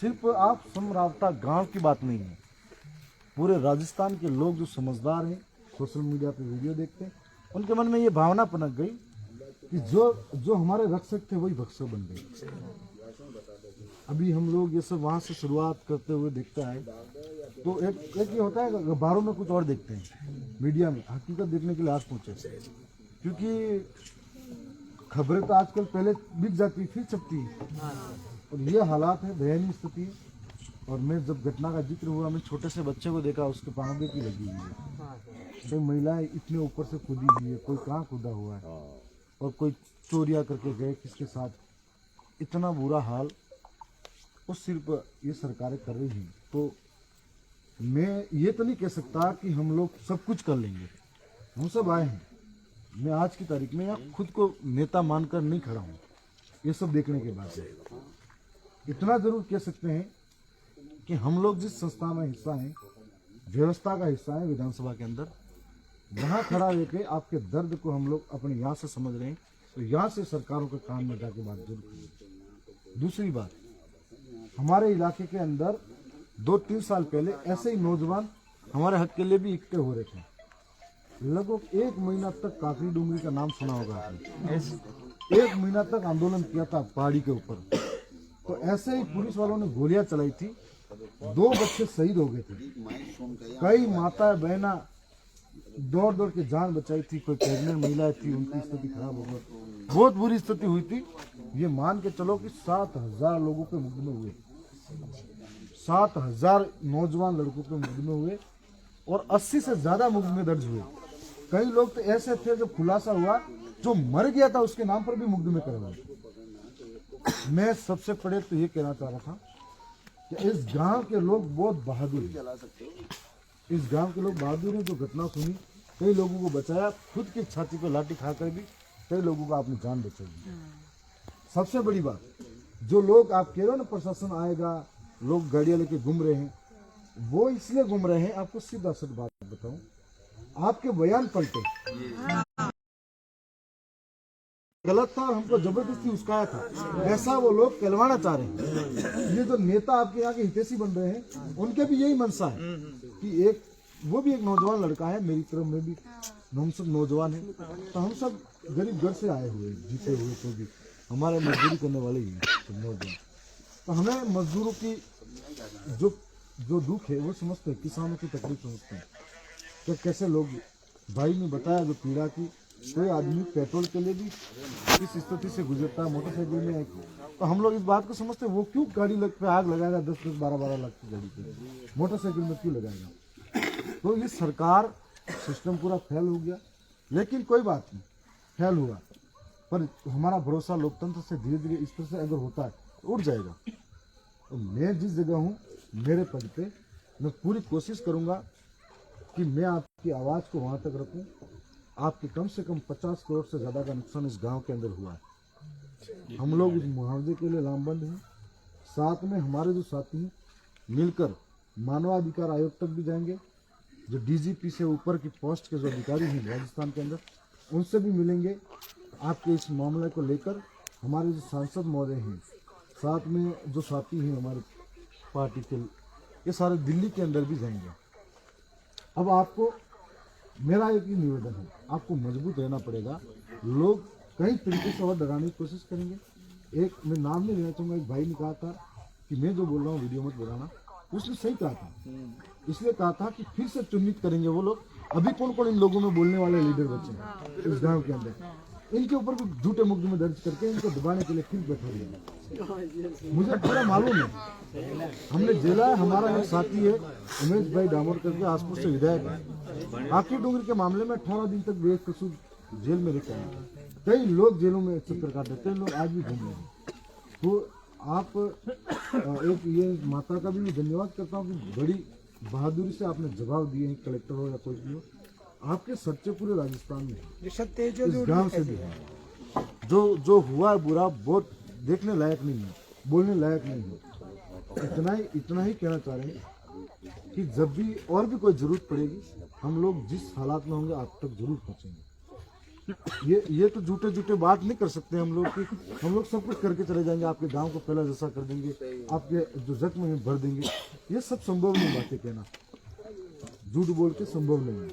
सिर्फ आप समरावता गांव की बात नहीं है, पूरे राजस्थान के लोग जो समझदार हैं, सोशल मीडिया पे वीडियो देखते हैं, उनके मन में ये भावना पनप गई कि जो हमारे रक्षक थे वही भक्षक बन गए। अभी हम लोग ये सब वहाँ से शुरुआत करते हुए देखता है तो एक ये होता है अखबारों में कुछ और देखते हैं, मीडिया में हकीकत देखने के लिए आज पहुँचे, क्योंकि खबरें तो आजकल पहले बिक जाती फिर छपती है और ये हालात है, दयनीय स्थिति है। और मैं जब घटना का जिक्र हुआ, मैं छोटे से बच्चे को देखा, उसके पाँव में की लगी हुई है, कोई महिलाएं इतने ऊपर से कूदी हुई है, कोई कहाँ कूदा हुआ है और कोई चोरियां करके गए किसके साथ, इतना बुरा हाल। और सिर्फ ये सरकारें कर रही हैं, तो मैं ये तो नहीं कह सकता कि हम लोग सब कुछ कर लेंगे, हम सब आए हैं। मैं आज की तारीख में यहाँ खुद को नेता मानकर नहीं खड़ा हूँ, ये सब देखने के बाद से इतना जरूर कह सकते हैं कि हम लोग जिस संस्था में हिस्सा हैं, व्यवस्था का हिस्सा है विधानसभा के अंदर, वहाँ खड़ा रहकर आपके दर्द को हम लोग अपने यहाँ से समझ रहे हैं, तो यहाँ से सरकारों के कान में जाके बात जरूर करिए। दूसरी बात, हमारे इलाके के अंदर 2-3 साल पहले ऐसे ही नौजवान हमारे हक के लिए भी इकट्ठे हो रहे थे, लगभग 1 महीना तक काकरी डूंगरी का नाम सुना होगा आपने, 1 महीना तक आंदोलन किया था पहाड़ी के ऊपर। तो ऐसे ही पुलिस वालों ने गोलियां चलाई थी, 2 बच्चे शहीद हो गए थे, कई माता बहना दौड़ दौड़ के जान बचाई थी, कोई प्रेग्नेंट महिलाएं थी, उनकी स्थिति खराब हो गई, बहुत बुरी स्थिति हुई थी। ये मान के चलो कि 7,000 लोगों के मुकदमे हुए, 7,000 नौजवान लड़कों के मुकदमे हुए और 80 से ज्यादा मुकदमे दर्ज हुए। कई लोग तो ऐसे थे जब खुलासा हुआ जो मर गया था उसके नाम पर भी मुकदमे करवाए। मैं सबसे पहले तो ये कहना चाह रहा था कि इस गांव के लोग बहुत बहादुर हैं, इस गांव के लोग बहादुर हैं जो घटना सुनी, कई लोगों को बचाया, खुद की छाती पर लाठी खाकर भी कई लोगों को आपने जान बचाई। सबसे बड़ी बात, जो लोग आप कह रहे हो ना प्रशासन आएगा, लोग गाड़ियां लेके घूम रहे हैं, वो इसलिए घूम रहे हैं, आपको सीधा सच बात बताऊं, आपके बयान पलटे गलत था, हमको जबरदस्ती उस्काया था, ऐसा वो लोग कहलवाना चाह रहे हैं। ये जो नेता आपके यहाँ के हितैषी बन रहे हैं, उनके भी यही मनसा है कि एक वो भी एक नौजवान लड़का है, मेरी तरफ में भी हम सब नौजवान हैं, तो हम सब गरीब घर से आए हुए जीते हुए, तो भी हमारे मजदूरी करने वाले ही हैं नौजवान, तो हमें मजदूरों की जो दुख है वो समझते हैं, किसानों की तकलीफ समझते हैं। तो कैसे लोग, भाई ने बताया जो पीड़ा की, कोई आदमी पेट्रोल के लिए भी इस स्थिति से गुजरता है, मोटरसाइकिल में, तो हम लोग इस बात को समझते हैं, वो क्यों गाड़ी पे आग लगाएगा, 10-10, 12-12 लाख की गाड़ी पे, मोटरसाइकिल में क्यों लगाएगा। तो ये सरकार सिस्टम पूरा फेल हो गया, लेकिन कोई बात नहीं, फेल हुआ, पर हमारा भरोसा लोकतंत्र से धीरे धीरे इस तरह से अगर होता है तो उठ जाएगा। तो मैं जिस जगह हूँ, मेरे पद पे, मैं पूरी कोशिश करूँगा कि मैं आपकी आवाज़ को वहाँ तक रखूँ। आपके कम से कम 50 करोड़ से ज़्यादा का नुकसान इस गांव के अंदर हुआ है, हम लोग इस मुआवजे के लिए लामबंद हैं। साथ में हमारे जो साथी हैं मिलकर मानवाधिकार आयोग तक भी जाएंगे, जो डीजीपी से ऊपर की पोस्ट के जो अधिकारी हैं राजस्थान के अंदर, उनसे भी मिलेंगे आपके इस मामले को लेकर। हमारे जो सांसद महोदय हैं, साथ में जो साथी हैं हमारे पार्टी के, ये सारे दिल्ली के अंदर भी जाएंगे। अब आपको मेरा एक ही निवेदन है, आपको मजबूत रहना पड़ेगा। लोग कई तरीके से और डराने की कोशिश करेंगे। एक मैं नाम नहीं लेना चाहूँगा, एक भाई ने कहा था कि मैं जो बोल रहा हूँ वीडियो मत बनाना, उसने सही कहा था, इसलिए कहा था कि फिर से चिन्हित करेंगे वो लोग। अभी कौन कौन इन लोगों में बोलने वाले लीडर बच्चे हैं इस गांव के अंदर, इनके ऊपर भी झूठे मुकदमे दर्ज करके इनको दबाने के लिए फिर बैठे हुए। मुझे पूरा मालूम है, हमने जेला है, हमारा एक साथी है उमेश भाई डामोर करके, आसपुर से विधायक है, काकरी डूंगरी के मामले में 18 दिन तक बेकसूर जेल में रहते हैं। कई लोग जेलों में चक्कर काटते, कई लोग आज भी घूम रहे हैं। तो आप एक ये माता का भी धन्यवाद करता हूँ कि बड़ी बहादुरी से आपने जवाब दिए हैं, कलेक्टर हो या कोई भी हो। आपके सच्चे पूरे राजस्थान में सत्य इस गांव से भी है, जो हुआ है बुरा, बहुत देखने लायक नहीं है, बोलने लायक नहीं है। इतना ही कहना चाह रहे हैं कि जब भी और भी कोई जरूरत पड़ेगी, हम लोग जिस हालात में होंगे आप तक जरूर पहुँचेंगे। ये तो झूठे झूठे बात नहीं कर सकते हम लोग कि हम लोग सब कुछ करके चले जाएंगे, आपके गांव को पहला जैसा कर देंगे, आपके जो जख्म में भर देंगे। ये सब संभव नहीं बातें कहना, झूठ बोल के संभव नहीं है।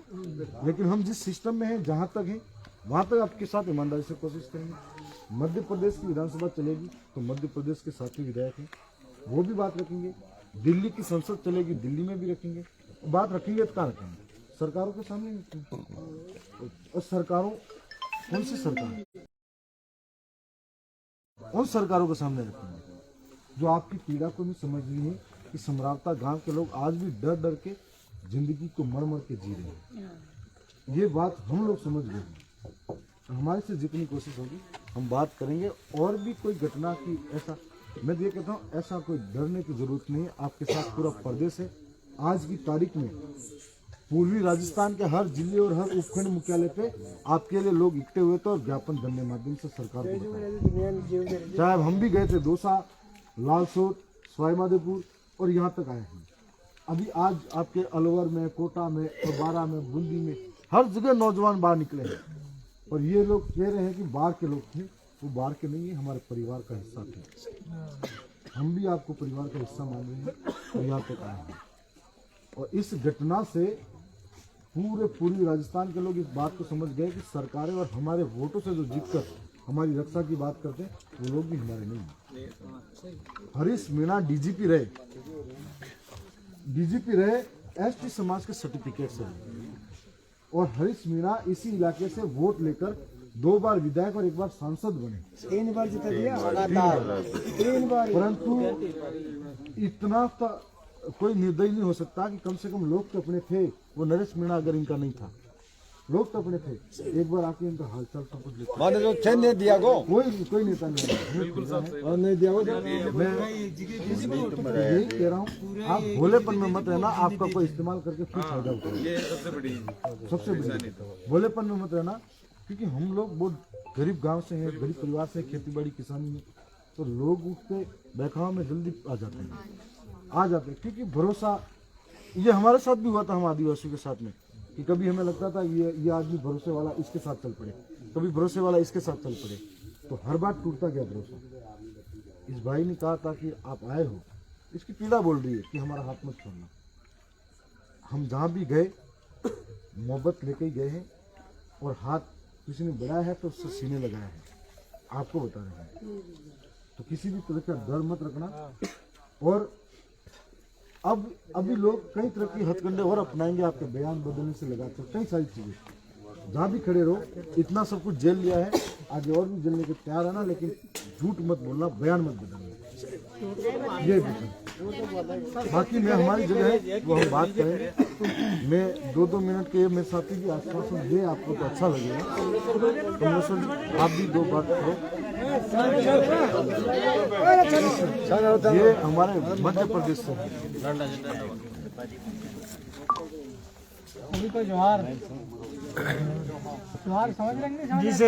लेकिन हम जिस सिस्टम में हैं, जहाँ तक हैं वहाँ तक आपके साथ ईमानदारी से कोशिश करेंगे। मध्य प्रदेश की विधानसभा चलेगी तो मध्य प्रदेश के साथी विधायक हैं, वो भी बात रखेंगे। दिल्ली की संसद चलेगी, दिल्ली में भी रखेंगे। बात रखेंगे तो कहाँ रखेंगे? सरकारों के सामने रखेंगे। और सरकारों, कौन सी सरकार, उन सरकारों के सामने रखेंगे जो आपकी पीड़ा को नहीं समझ रही है कि समरावता गांव के लोग आज भी डर डर के जिंदगी को मर मर के जी रहे हैं। ये बात हम लोग समझ गए हैं। हमारे से जितनी कोशिश होगी हम बात करेंगे। और भी कोई घटना की ऐसा, मैं ये कहता हूँ, ऐसा कोई डरने की जरूरत नहीं है। आपके साथ पूरा प्रदेश है। आज की तारीख में पूर्वी राजस्थान के हर जिले और हर उपखंड मुख्यालय पे आपके लिए लोग इकट्ठे हुए थे और ज्ञापन धरने माध्यम से सरकार को बताया। चाहे हम भी गए थे दौसा, लालसोट, सवाई माधोपुर और यहाँ तक आए हैं। अभी आज आपके अलवर में, कोटा में, बारा में, बूंदी में, हर जगह नौजवान बाहर निकले हैं। और ये लोग कह रहे हैं कि बाहर के लोग थे, वो बाहर के नहीं है, हमारे परिवार का हिस्सा थे। हम भी आपको परिवार का हिस्सा मान रहे हैं और यहाँ तक आए हैं। और इस घटना से पूरी राजस्थान के लोग इस बात को समझ गए कि सरकारें और हमारे वोटों से जो जीतकर हमारी रक्षा की बात करते हैं वो लोग भी हमारे नहीं हैं। हरीश मीणा डीजीपी रहे एसटी समाज के सर्टिफिकेट से, और हरीश मीणा इसी इलाके से वोट लेकर 2 बार विधायक और 1 बार सांसद बने, 3 बार जिता दिया लगातार, 3 बार। परंतु इतना कोई निर्दयी नहीं हो सकता कि कम से कम लोग तो अपने थे। वो नरेश मीणा अगर इनका नहीं था, लोग तो अपने थे, एक बार आके इनका हालचाल सब कुछ लेते। कोई नेता नहीं दिया वो। मैं यही कह रहा हूँ, आप भोलेपन में मत रहना। आपका कोई इस्तेमाल करके फिर फायदा उठाएगा। सबसे बड़ी भोलेपन में मत रहना, क्योंकि हम लोग बहुत गरीब गांव से हैं, गरीब परिवार से, खेती बाड़ी किसानी में, तो लोग उसके बहकाव में जल्दी आ जाते हैं। क्योंकि भरोसा, ये हमारे साथ भी हुआ था, हम आदिवासियों के साथ में, कि कभी हमें लगता था ये आदमी भरोसे वाला इसके साथ चल पड़े, कभी भरोसे वाला इसके साथ चल पड़े, तो हर बार टूटता गया भरोसा। इस भाई ने कहा था कि आप आए हो, इसकी पीड़ा बोल रही है कि हमारा हाथ मत छोड़ना। हम जहाँ भी गए मोहब्बत लेके ही गए हैं, और हाथ किसी ने बढ़ाया है तो उससे सीने लगाया है। आपको बता रहे हैं, तो किसी भी तरह का डर मत रखना। और अब अभी लोग कई तरह की हथकंडे और अपनाएंगे, आपके बयान बदलने से लगाकर कई सारी चीजें। जहाँ भी खड़े रहो, इतना सब कुछ झेल लिया है, आगे और भी झेलने के तैयार है ना, लेकिन झूठ मत बोलना, बयान मत बदलना। ये बाकी मैं हमारी जगह है वो हम बात करेंगे। मैं 2-2 मिनट के मेरे साथी की आश्वासन दे, आपको तो अच्छा लगेगा। आप भी 2 बात करो। ये हमारे मध्य प्रदेश से अभी तो जोहार समझ लेंगे जी से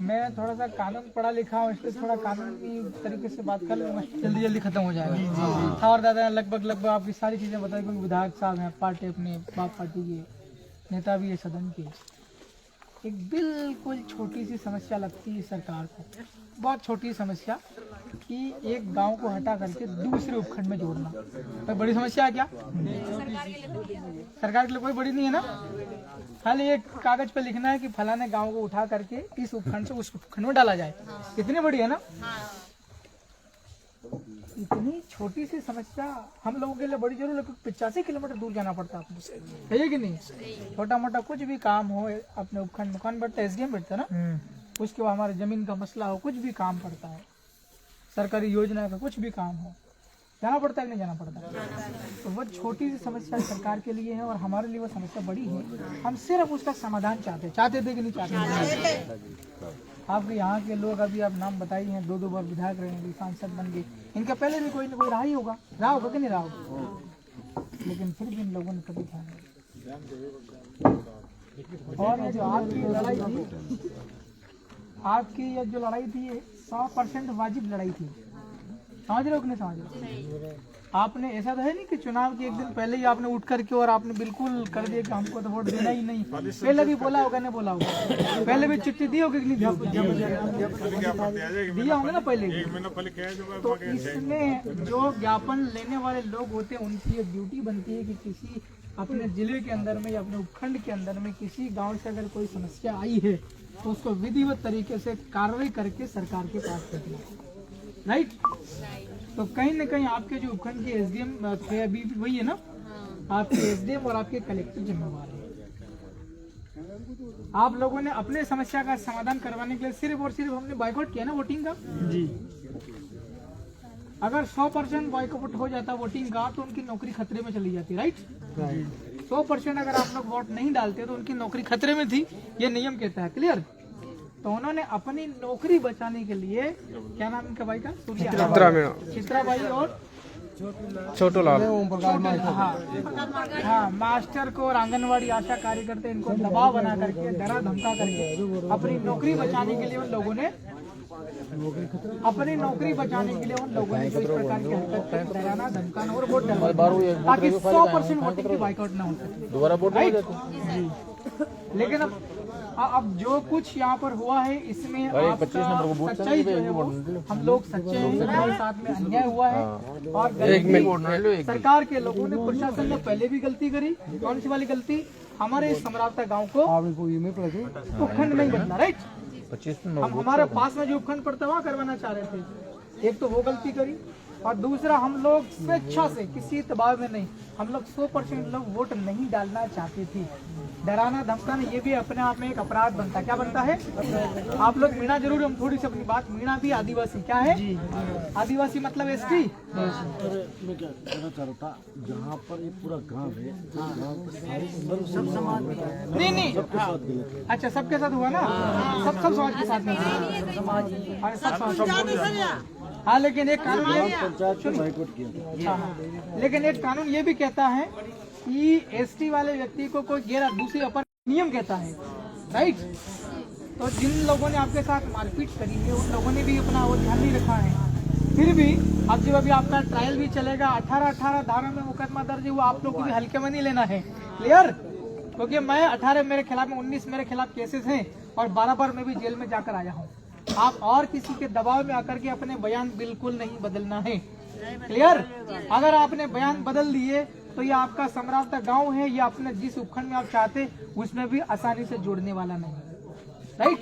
मैं थोड़ा सा कानून पढ़ा लिखा हूँ, इसलिए थोड़ा कानून की तरीके से बात कर लूँगा, जल्दी खत्म हो जाएगा। और दादा लगभग आपकी सारी चीज़ें बताई, क्योंकि विधायक साहब हैं, पार्टी अपने बाप पार्टी के नेता भी है सदन के। एक बिल्कुल छोटी सी समस्या लगती है सरकार को, बहुत छोटी समस्या, कि एक गांव को हटा करके दूसरे उपखंड में जोड़ना। कोई बड़ी समस्या है क्या? सरकार के लिए कोई बड़ी नहीं है ना। खाली एक कागज पे लिखना है कि फलाने गांव को उठा करके इस उपखंड से उस उपखंड में डाला जाए। कितनी बड़ी है ना। इतनी छोटी सी समस्या हम लोगों के लिए बड़ी जरूर है, क्योंकि 85 किलोमीटर दूर जाना पड़ता है आपको, है कि नहीं? छोटा मोटा कुछ भी काम हो, अपने उपखंड में कौन बैठता है? एसडीएम बैठता है ना। उसके बाद हमारे जमीन का मसला हो, कुछ भी काम पड़ता है, सरकारी योजना का कुछ भी काम हो, जाना पड़ता है कि नहीं जाना पड़ता? तो वो छोटी सी समस्या सरकार के लिए है, और हमारे लिए वो समस्या बड़ी है। हम सिर्फ उसका समाधान चाहते थे कि नहीं चाहते? आपके यहाँ के लोग, अभी आप नाम बताई हैं, 2-2 बार विधायक रहे, सांसद बन गए, इनका पहले भी कोई ना कोई रहा होगा कि नहीं रहा होगा, लेकिन फिर भी इन लोगों ने कभी ध्यान नहीं। और ये जो आपकी लड़ाई थी, आपकी ये जो लड़ाई थी, ये 100% वाजिब लड़ाई थी। समझ रहे हो कि नहीं समझ रहे? आपने ऐसा तो है नहीं कि चुनाव के एक दिन पहले ही आपने उठ करके और आपने बिल्कुल कर दिया कि हमको तो वोट देना ही नहीं। पहले भी बोला होगा, नहीं बोला होगा? पहले भी चिट्ठी दी होगी कि नहीं दिया होगा ना पहले। तो इसमें जो ज्ञापन लेने वाले लोग होते हैं उनकी एक ड्यूटी बनती है कि किसी अपने जिले के अंदर में या अपने उपखंड के अंदर में किसी गांव से अगर कोई समस्या आई है तो उसको विधिवत तरीके से कार्रवाई करके सरकार के पास भेजना, राइट? तो कहीं न कहीं आपके जो उपखंड के एसडीएम थे अभी भी वही है ना, आपके एसडीएम और आपके कलेक्टर जिम्मेवार है। आप लोगों ने अपने समस्या का समाधान करवाने के लिए सिर्फ और सिर्फ हमने बाइकआउट किया ना वोटिंग का जी। अगर 100% बाइकआउट हो जाता वोटिंग का तो उनकी नौकरी खतरे में चली जाती, राइट? 100% अगर आप लोग वोट नहीं डालते तो उनकी नौकरी खतरे में थी, ये नियम कहता है, क्लियर? तो उन्होंने अपनी नौकरी बचाने के लिए, क्या नाम इनका भाई का? चित्रा भाई और छोटू लाल, हाँ, मास्टर को और आंगनवाड़ी आशा कार्यकर्ता इनको दबाव बना करके, डरा धमका करके अपनी नौकरी बचाने के लिए उन लोगों ने जो इस प्रकार की हरकत की, डराना धमकाना और वोट डालना ताकि 100% वोटिंग की बाइकआउट न हो सके, दोबारा वोट जी। लेकिन अब जो कुछ यहाँ पर हुआ है इसमें आपका सच्चाई जो है वो हम लोग सच्चे हैं, हमारे साथ में अन्याय हुआ है और सरकार के लोगों ने, प्रशासन ने पहले भी गलती करी। कौन सी वाली गलती? हमारे समरावता गांव को उपखंड में ही बदला, राइट? हम हमारे पास में जो उपखंड पड़ता है वहाँ करवाना चाह रहे थे, एक तो वो गलती करी और दूसरा हम लोग स्वेच्छा से किसी दबाव में नहीं, हम लोग 100% लोग वोट नहीं डालना चाहते थे। डराना धमकाना ये भी अपने आप में एक अपराध बनता है। क्या बनता है? आप लोग मीणा जरूर, हम थोड़ी सी अपनी बात, मीणा भी आदिवासी क्या है? आदिवासी मतलब एसटी। मैं क्या कहना चाह रहा था, जहाँ पर ये पूरा गांव है, सब समाज नहीं अच्छा सबके साथ हुआ ना, सब समाज के साथ में, हाँ, लेकिन एक कानून लेकिन एक कानून ये भी कहता है कि एसटी वाले व्यक्ति को कोई गैर दूसरी अपर नियम कहता है, राइट? तो जिन लोगों ने आपके साथ मारपीट करी है उन लोगों ने भी अपना वो ध्यान नहीं रखा है। फिर भी अब जब अभी आपका ट्रायल भी चलेगा, 18 धारा में मुकदमा दर्ज हुआ, आप लोग को भी हल्के में नहीं लेना है, क्लियर? क्योंकि मैं 18 मेरे खिलाफ में, 19 मेरे खिलाफ केसेस हैं और 12 बार मैं भी जेल में जाकर आया हूँ। आप और किसी के दबाव में आकर के अपने बयान बिल्कुल नहीं बदलना है, क्लियर? अगर आपने बयान बदल दिए तो ये आपका समरावता गांव है, ये अपने जिस उपखंड में आप चाहते उसमें भी आसानी से जोड़ने वाला नहीं, राइट?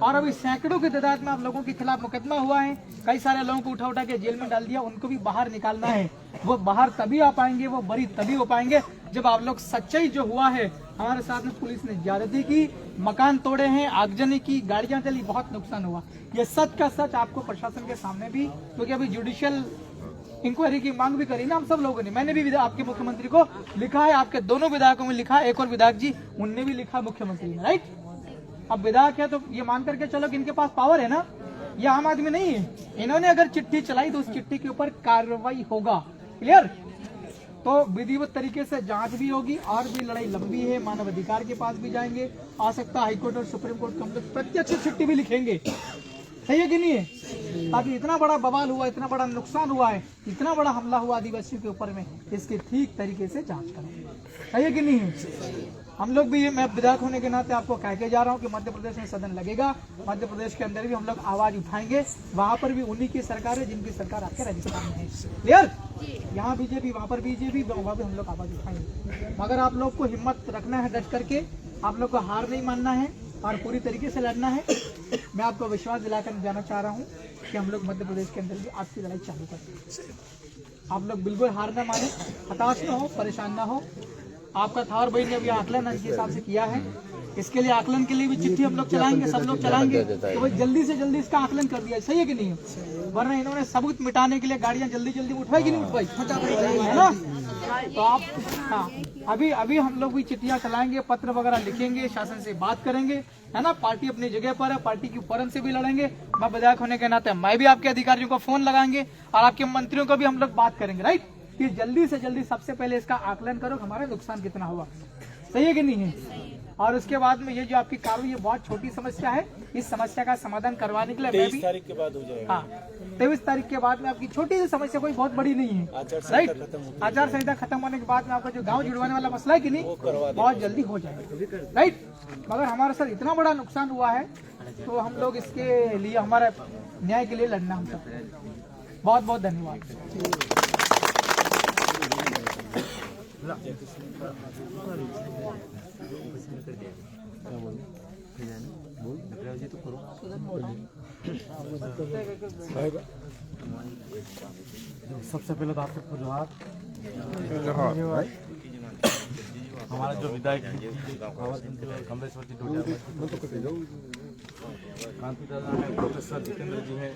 और अभी सैकड़ों की तादाद में आप लोगों के खिलाफ मुकदमा हुआ है, कई सारे लोगों को उठा के जेल में डाल दिया, उनको भी बाहर निकालना है। वो बाहर तभी आ पाएंगे, वो बरी तभी हो पाएंगे जब आप लोग सच्चाई जो हुआ है, हमारे साथ में पुलिस ने ज्यादती की, मकान तोड़े हैं, आगजनी की, गाड़ियां चली, बहुत नुकसान हुआ। ये सच का सच आपको प्रशासन के सामने भी, क्योंकि अभी जुडिशियल इंक्वायरी की मांग भी करी ना हम सब लोगों ने, मैंने भी आपके मुख्यमंत्री को लिखा है, आपके दोनों विधायकों में लिखा, एक और विधायक जी उनने भी लिखा मुख्यमंत्री ने, राइट? अब विधायक है तो ये मान करके चलो कि इनके पास पावर है ना, ये आम आदमी नहीं है। इन्होंने अगर चिट्ठी चलाई तो उस चिट्ठी के ऊपर कार्रवाई होगा, क्लियर? तो विधिवत तरीके से जांच भी होगी और भी लड़ाई लंबी है, मानव अधिकार के पास भी जाएंगे, आ सकता है हाईकोर्ट और सुप्रीम कोर्ट को प्रत्यक्ष चिट्ठी भी लिखेंगे, सही है कि नहीं है? ताकि इतना बड़ा बवाल हुआ, इतना बड़ा नुकसान हुआ है, इतना बड़ा हमला हुआ आदिवासियों के ऊपर में, इसके ठीक तरीके से जांच करें, सही है कि नहीं है? हम लोग भी, मैं विधायक होने के नाते आपको कह के जा रहा हूँ कि मध्य प्रदेश में सदन लगेगा, मध्य प्रदेश के अंदर भी हम लोग आवाज उठाएंगे, वहाँ पर भी उन्हीं की सरकार है जिनकी सरकार आपके राजस्थान में है, क्लियर? यहाँ बीजेपी, वहाँ पर बीजेपी, वहाँ भी हम लोग आवाज उठाएंगे। मगर आप लोग को हिम्मत रखना है डट करके, आप लोग को हार नहीं मानना है और पूरी तरीके से लड़ना है। मैं आपको विश्वास दिलाकर जाना चाह रहा हूँ कि हम लोग मध्य प्रदेश के अंदर भी आपकी लड़ाई चालू करते हैं। आप लोग बिल्कुल हार न माने, हताश न हो, परेशान न हो। आपका थावर भाई ने अभी आकलन के हिसाब से किया है, इसके लिए आकलन के लिए भी चिट्ठी हम लोग चलाएंगे, सब लोग चलाएंगे, तो भाई जल्दी से जल्दी इसका आकलन कर दिया, सही है कि नहीं? वरना इन्होंने सबूत मिटाने के लिए गाड़ियां जल्दी जल्दी उठवाई कि नहीं उठवाई, है ना? तो आप, हाँ, अभी हम लोग भी चिट्ठियां चलाएंगे, पत्र वगैरह लिखेंगे, शासन से बात करेंगे, है ना? पार्टी अपनी जगह पर है, पार्टी की फोरम से भी लड़ेंगे। मैं विधायक होने के नाते मैं भी आपके अधिकारियों को फोन लगाएंगे और आपके मंत्रियों को भी हम लोग बात करेंगे, राइट? कि जल्दी से जल्दी सबसे पहले इसका आकलन करो, हमारा नुकसान कितना हुआ, सही है कि नहीं है? और उसके बाद में ये जो आपकी कार्रवाई, ये बहुत छोटी समस्या है, इस समस्या का समाधान करवाने के लिए मैं भी 23 तारीख के बाद हो जाएगा। हाँ, 23 तारीख के बाद में आपकी छोटी सी समस्या कोई बहुत बड़ी नहीं है, राइट। आचार संहिता खत्म होने के बाद में आपका जो गांव जुड़वाने वाला मसला है कि नहीं, बहुत जल्दी हो जाएगा, राइट। मगर हमारे साथ इतना बड़ा नुकसान हुआ है तो हम लोग इसके लिए हमारा न्याय के लिए लड़ना हम सब। बहुत बहुत धन्यवाद। सबसे पहले तो आप सबको जोहार। हमारा जो विधायक कमलेश्वर जी कांति दादा है, प्रोफेसर जितेंद्र जी हैं,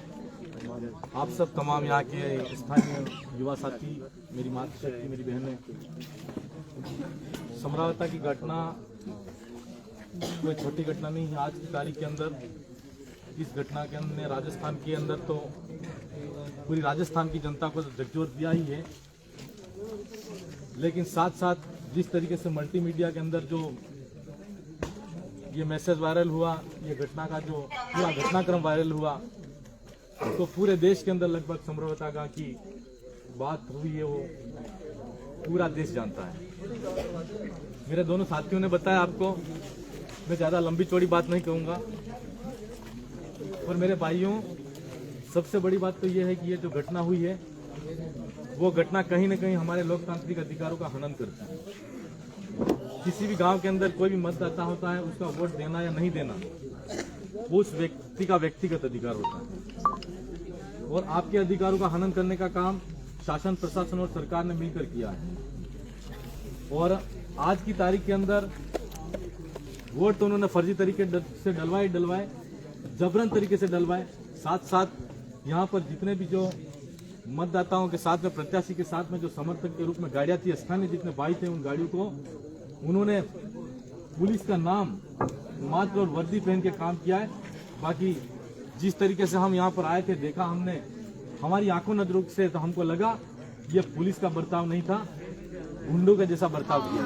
आप सब तमाम यहाँ के स्थानीय युवा साथी, मेरी मातृशक्ति, मेरी बहनें। समरावता की घटना कोई छोटी घटना नहीं है। आज की तारीख के अंदर इस घटना के अंदर राजस्थान के अंदर तो पूरी राजस्थान की जनता को झकझोर दिया ही है, लेकिन साथ साथ जिस तरीके से मल्टीमीडिया के अंदर जो ये मैसेज वायरल हुआ, ये घटना का जो पूरा घटनाक्रम वायरल हुआ, तो पूरे देश के अंदर लगभग समरवता का की बात हुई है वो पूरा देश जानता है। मेरे दोनों साथियों ने बताया आपको, मैं ज़्यादा लंबी चौड़ी बात नहीं कहूँगा। और मेरे भाइयों, सबसे बड़ी बात तो ये है कि ये जो घटना हुई है वो घटना कहीं ना कहीं हमारे लोकतांत्रिक अधिकारों का हनन करती है। किसी भी गांव के अंदर कोई भी मतदाता होता है, उसका वोट देना या नहीं देना वो उस व्यक्ति का व्यक्तिगत अधिकार होता है, और आपके अधिकारों का हनन करने का काम शासन, प्रशासन और सरकार ने मिलकर किया है। और आज की तारीख के अंदर वोट तो उन्होंने फर्जी तरीके से डलवाए, जबरन तरीके से डलवाए। साथ साथ यहाँ पर जितने भी जो मतदाताओं के साथ में, प्रत्याशी के साथ में जो समर्थक के रूप में गाड़ियां थी, स्थानीय जितने भाई थे, उन गाड़ियों को उन्होंने पुलिस का नाम मात्र और वर्दी पहन के काम किया है। बाकी जिस तरीके से हम यहाँ पर आए थे, देखा हमने, हमारी आंखों नजरों से तो हमको लगा ये पुलिस का बर्ताव नहीं था, गुंडों का जैसा बर्ताव किया।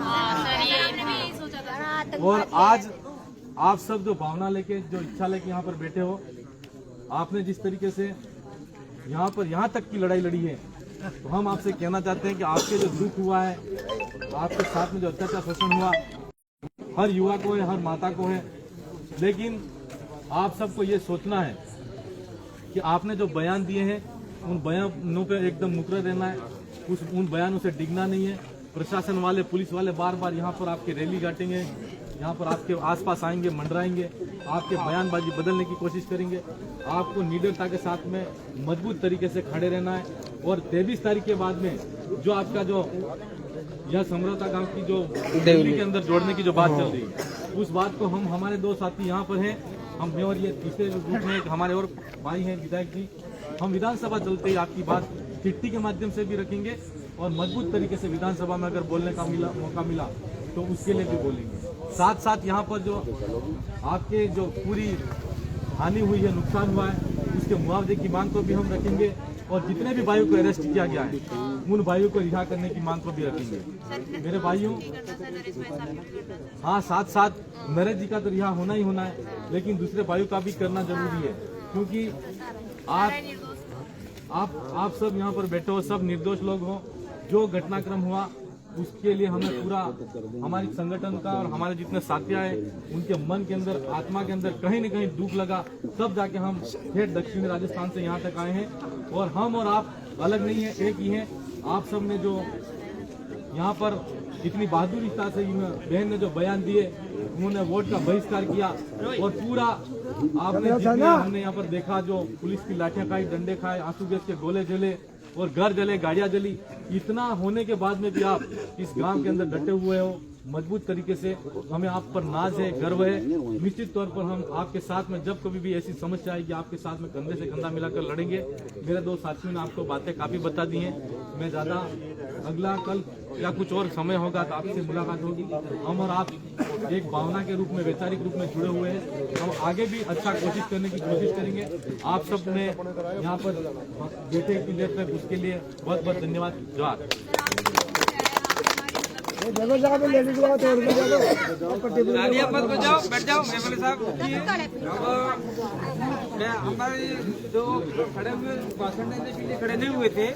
और आज आप सब जो भावना लेके, जो इच्छा लेके यहाँ पर बैठे हो, आपने जिस तरीके से यहाँ पर यहाँ तक की लड़ाई लड़ी है, तो हम आपसे कहना चाहते हैं कि आपके जो दुख हुआ है, आपके साथ में जो अत्याचार शोषण हुआ, हर युवा को है, हर माता को है, लेकिन आप सबको ये सोचना है कि आपने जो बयान दिए हैं उन बयानों पे एकदम मुकर्रर रहना है, उन बयानों से डिगना नहीं है। प्रशासन वाले, पुलिस वाले बार बार यहाँ पर आपकी रैली काटेंगे, यहाँ पर आपके आसपास आएंगे, मंडराएंगे, आपके बयानबाजी बदलने की कोशिश करेंगे। आपको निडरता के साथ में मजबूत तरीके से खड़े रहना है। और 23 तारीख के बाद में जो आपका जो यह समरवता गांव की जो दिल्ली के अंदर जोड़ने की जो बात चल रही है, उस बात को हम, हमारे दो साथी यहाँ पर हैं, हम और ये तीसरे ग्रुप में हमारे और भाई हैं विधायक जी, हम विधानसभा चलते ही आपकी बात चिट्ठी के माध्यम से भी रखेंगे और मजबूत तरीके से विधानसभा में अगर बोलने का मौका मिला तो उसके लिए भी बोलेंगे। साथ साथ यहाँ पर जो आपके जो पूरी हानि हुई है, नुकसान हुआ है, उसके मुआवजे की मांग को भी हम रखेंगे। और जितने भी भाइयों को अरेस्ट किया गया है, उन भाइयों को रिहा करने की मांग को भी रखेंगे। मेरे भाइयों, हाँ, साथ साथ नरेश जी का तो रिहा होना ही होना है, लेकिन दूसरे भाइयों का भी करना जरूरी है, क्योंकि आप सब यहाँ पर बैठे हो, सब निर्दोष लोग हो। जो घटनाक्रम हुआ उसके लिए हमें पूरा, हमारे संगठन का और हमारे जितने साथिया है, उनके मन के अंदर, आत्मा के अंदर कहीं न कहीं दुख लगा, तब जाके हम फिर दक्षिणी राजस्थान से यहाँ तक आए हैं। और हम और आप अलग नहीं है, एक ही हैं। आप सब ने जो यहाँ पर इतनी बहादुरीता से बहन ने जो बयान दिए, उन्होंने वोट का बहिष्कार किया, और पूरा आपने जितने हमने यहाँ पर देखा, जो पुलिस की लाठियां खाई, डंडे खाए, आंसू गैस के गोले जले और घर जले, गाड़ियां जली, इतना होने के बाद में भी आप इस गांव के अंदर डटे हुए हो मजबूत तरीके से। हमें आप पर नाज है, गर्व है। निश्चित तौर पर हम आपके साथ में जब कभी भी ऐसी समस्या आएगी, आपके साथ में कंधे से कंधा मिलाकर लड़ेंगे। मेरे दो साथियों ने आपको बातें काफी बता दी हैं। मैं ज्यादा, अगला कल या कुछ और समय होगा तो आपसे मुलाकात होगी। हम और आप एक भावना के रूप में, वैचारिक रूप में जुड़े हुए हैं। हम आगे भी अच्छा कोशिश करने की कोशिश करेंगे। आप सब ने यहाँ पर बैठे की देर तक, उसके लिए बहुत बहुत धन्यवाद। जोहार। जगह जगह पे लेडीज लोग तोड़ के गाड़ियाँ मत बजाओ, बैठ जाओ एमएलए साहब। मैं हमारे जो खड़े हुए भाषण देने के लिए खड़े नहीं हुए थे,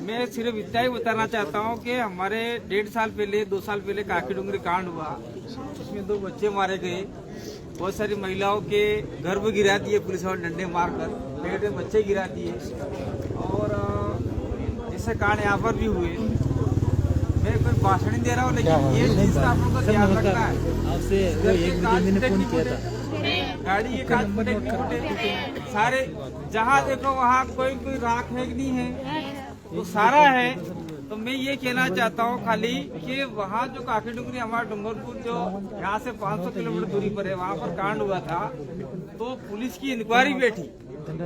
मैं सिर्फ इतना ही बताना चाहता हूँ कि हमारे 1.5 साल पहले 2 साल पहले काकी डूंगरी कांड हुआ, उसमें 2 बच्चे मारे गए, बहुत सारी महिलाओं के गर्भ गिरा दिए पुलिस वाले डंडे मारकर, पेट में बच्चे गिरा दिए, और इससे कांड यहाँ पर भी हुए। मैं कोई भाषण नहीं दे रहा हूँ, लेकिन ये चीज आप लोगों का ध्यान रखना है। आपसे मैंने फोन किया था, गाड़ी ये कांच फटे, सारे जहाँ देखो वहाँ कोई राख है कि नहीं है, तो सारा है। तो मैं ये कहना चाहता हूँ खाली कि वहाँ जो काकी डूंगरी हमारा डूंगरपुर जो यहाँ से 500 किलोमीटर दूरी पर है, वहाँ पर कांड हुआ था, तो पुलिस की इंक्वायरी बैठी।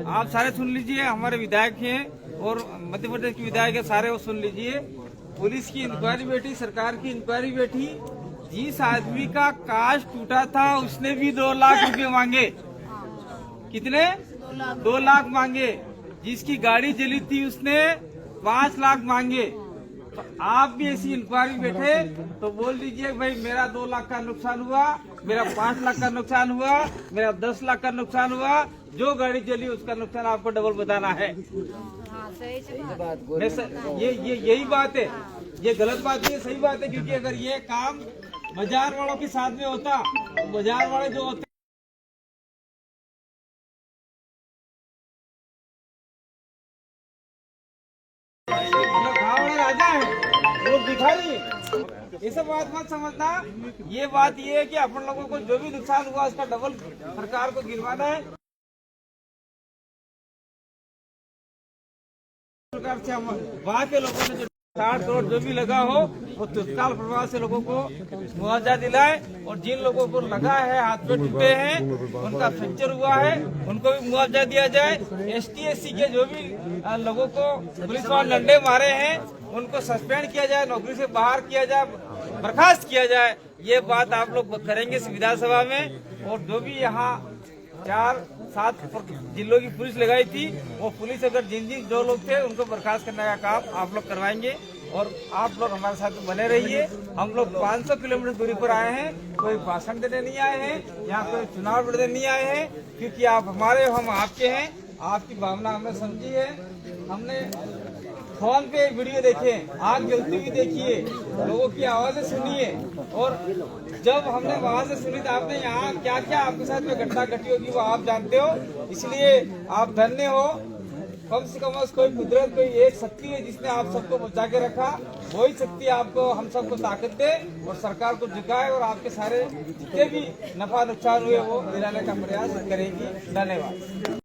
आप सारे सुन लीजिए, हमारे विधायक हैं और मध्य प्रदेश के विधायक है, सारे वो सुन लीजिए। पुलिस की इंक्वायरी बैठी, सरकार की इंक्वायरी बैठी। जिस आदमी का कांच टूटा था उसने भी 2 लाख रुपए मांगे। कितने? 2 लाख मांगे। जिसकी गाड़ी जली थी उसने 5 लाख मांगे। तो आप भी ऐसी इंक्वायरी बैठे तो बोल दीजिए भाई मेरा 2 लाख का नुकसान हुआ, मेरा 5 लाख का नुकसान हुआ, मेरा 10 लाख का नुकसान हुआ, जो गाड़ी जली उसका नुकसान आपको डबल बताना है। यही बात है, ये गलत बात नहीं है, सही बात है। क्योंकि अगर ये काम बाजार वालों के साथ में होता तो बाजार वाले जो होते गाँव वाले राजा है, लोग भिखारी है। ये सब बात मत समझना। ये बात ये है कि अपन लोगों को जो भी नुकसान हुआ उसका डबल सरकार को गिरवाना है। सरकार से हम वहाँ के लोगों ने जो 60 करोड़ जो भी लगा हो वो तत्काल प्रभाव से लोगों को मुआवजा दिलाए, और जिन लोगों को लगा है, हाथ पे टूटे हैं, उनका फ्रैक्चर हुआ है, उनको भी मुआवजा दिया जाए। ST/SC के जो भी लोगों को पुलिस वाले डंडे मारे हैं उनको सस्पेंड किया जाए, नौकरी से बाहर किया जाए, बर्खास्त किया जाए। ये बात आप लोग करेंगे विधानसभा में। और जो भी यहाँ 4-7 जिलों की पुलिस लगाई थी, वो पुलिस अगर जिन जो लोग थे उनको बर्खास्त करने का काम आप लोग करवाएंगे। और आप लोग हमारे साथ बने रहिए। हम लोग 500 किलोमीटर दूरी पर आए हैं, कोई भाषण देने नहीं आए हैं, यहाँ कोई चुनाव लड़ने नहीं आए हैं, क्योंकि आप हमारे, हम आपके हैं। आपकी भावना हमने समझी है। हमने फोन पे वीडियो देखे, आग जलती हुई देखिए, लोगों की आवाजें सुनिए, और जब हमने वहां से सुनी तो आपने यहाँ क्या क्या आपके साथ में घटना घटी होगी वो आप जानते हो। इसलिए आप धन्य हो। कम से कम कोई कुदरत, कोई एक शक्ति है जिसने आप सबको बचा के रखा, वही शक्ति आपको, हम सबको ताकत दे और सरकार को झुकाए, और आपके सारे जितने भी नफा नुकसान हुए वो दिलाने का प्रयास करेगी। धन्यवाद।